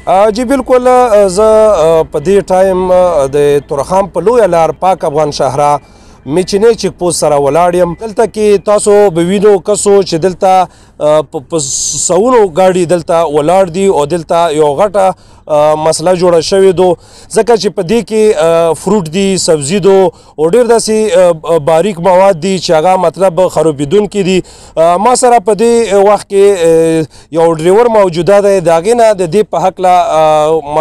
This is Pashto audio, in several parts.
جی بالکل زه په دې ټایم د تورخم په لویه لار پاک افغان شهرا میچنې چیک پوسټ سره ولاړ یم. دلته کې تاسو به وینو کسو چې دلته په سوونو ګاډي دلته ولاړ دي او دلته یو غټه مسله جوړه شوې ده ځکه چې په دې کې فروټ دي، سبزي ده او ډېر داسې باریک مواد دي چې هغه مطلب خرابېدونکي دي. ما سره په دې وخت کې یو ډریور موجوده دی، د هغې نه د دې په هکله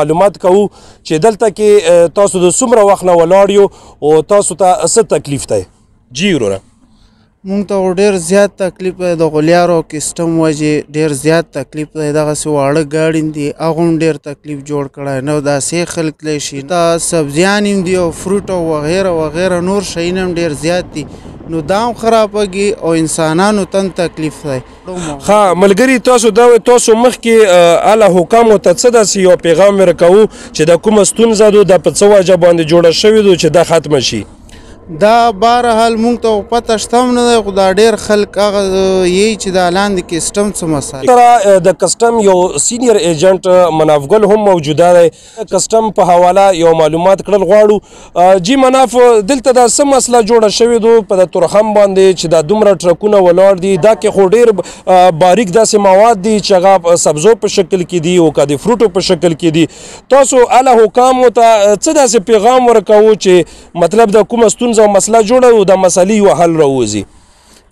معلومات کوو چې دلته کې تاسو د څومره وخت نه ولاړ یو او تاسو ته څه تکلیف دی؟ جی وروره. مونږ ته ډېر زیات تکلیف دی، د غولیارو کسټم وجې ډېر زیات تکلیف دی. دغسې واړه ګاډي دي هغه هم ډېر تکلیف جوړ کړی نو داسې خلک تلی شي. دا سبزیان هم دي او فروټ او وغیره وغیره نور شیونه هم ډېر زیات دي نو دا هم خرابېږي او انسانانو ته تکلیف دی. ښه ملګري، تاسو مخکې اعلی حکامو ته څه داسې یو پیغام ورکوو چې د کومه ستونزه ده دا په څه وجه باندې جوړه شوې ده چې دا ختمه شي؟ دا بهرحال مونږ ته پته شته هم نه دی خو دا ډېر خلک هغه یی چې دا لاندې کسټم څه مسایل. سره د کسټم یو سینیر ایجنټ مناف ګل هم موجوده دی. کسټم په حواله یو معلومات کړل غواړو. جی مناف، دلته دا څه مسله جوړه شوې ده په د تورخم باندې چې دا دومره ټرکونه ولاړ دي؟ دا کې خو ډېر باریک داسې مواد دي چې هغه سبزو په شکل کې دي او که د فروټو په شکل کې دي. تاسو اعلی حکامو ته څه داسې پیغام ورکوو چې مطلب د کومه ستونزه او مسله جوړه او د مسلې یو حل راوځي؟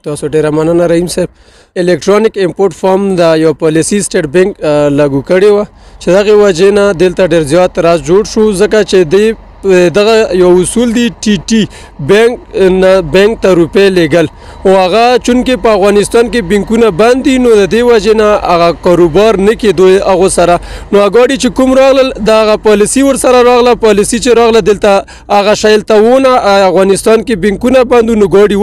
تاسو ډیره مننه رحیم صاحب. الکترونیک امپورټ فارم دا یو پالیسي سټیټ بینک لاګو کړې وه چې دغې وجې نه دلته ډېر زیات راز جوړ شو ځکه چې دغه یو اصول دی ټي ټي بینک ته روپۍ لیږل او هغه چونکې په افغانستان کې بینکونه بند دي نو د دې وجې نه هغه کاروبار نه کېدو هغو سره. نو ګاډي چې کوم راغلل د هغه پالیسي ورسره راغله، پالیسي چې راغله دلته هغه شیل ته ونه افغانستان کې بینکونه بند نو ګاډي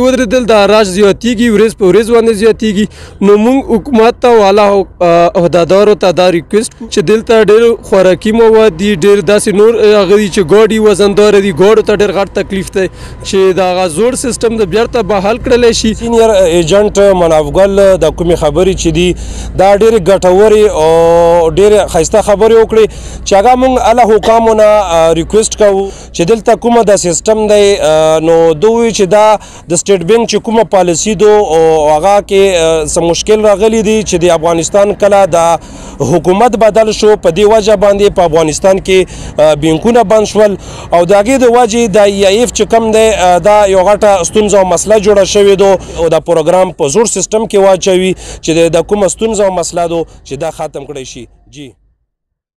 ودرېدل دا راج زیاتېږي، ورځ په ورځ باندې زیاتېږي. نو موږ حکومت ته او اعلی عهدهدارو ته دا ریکویسټ چې دلته ډېر خوراکي مواد دي، ډېر داسې نور هغه دي چې ګاډي وزنداره دي، ګاډو ته ډېر غټ تکلیف دی چې د هغه زوړ سیستم د بیرته بحال کړلی شي. سینیر ایجنټ مناف ګل د کومې خبرې چې دي دا ډېرې ګټورې او ډېرې ښایسته خبرې وکړې چې هغه موږ اعلی حکامو نه ریکویسټ کوو چې دلته کومه د سیستم دی نو دوی وایي چې دا د سټیټ بینک چې کومه پالیسي ده او هغه کې څه مشکل راغلی دی چې د افغانستان کله د حکومت بدل شو په دې وجه باندې په افغانستان کې بینکونه بند شول او د هغې د وجې د EIF چې کوم دی دا یو غټه ستونزه او مسله جوړه شوې ده او د پروګرام په زوړ سیستم کې واچوي چې د کومه ستونزه او مسله ده چې دا ختم کړی شي. جی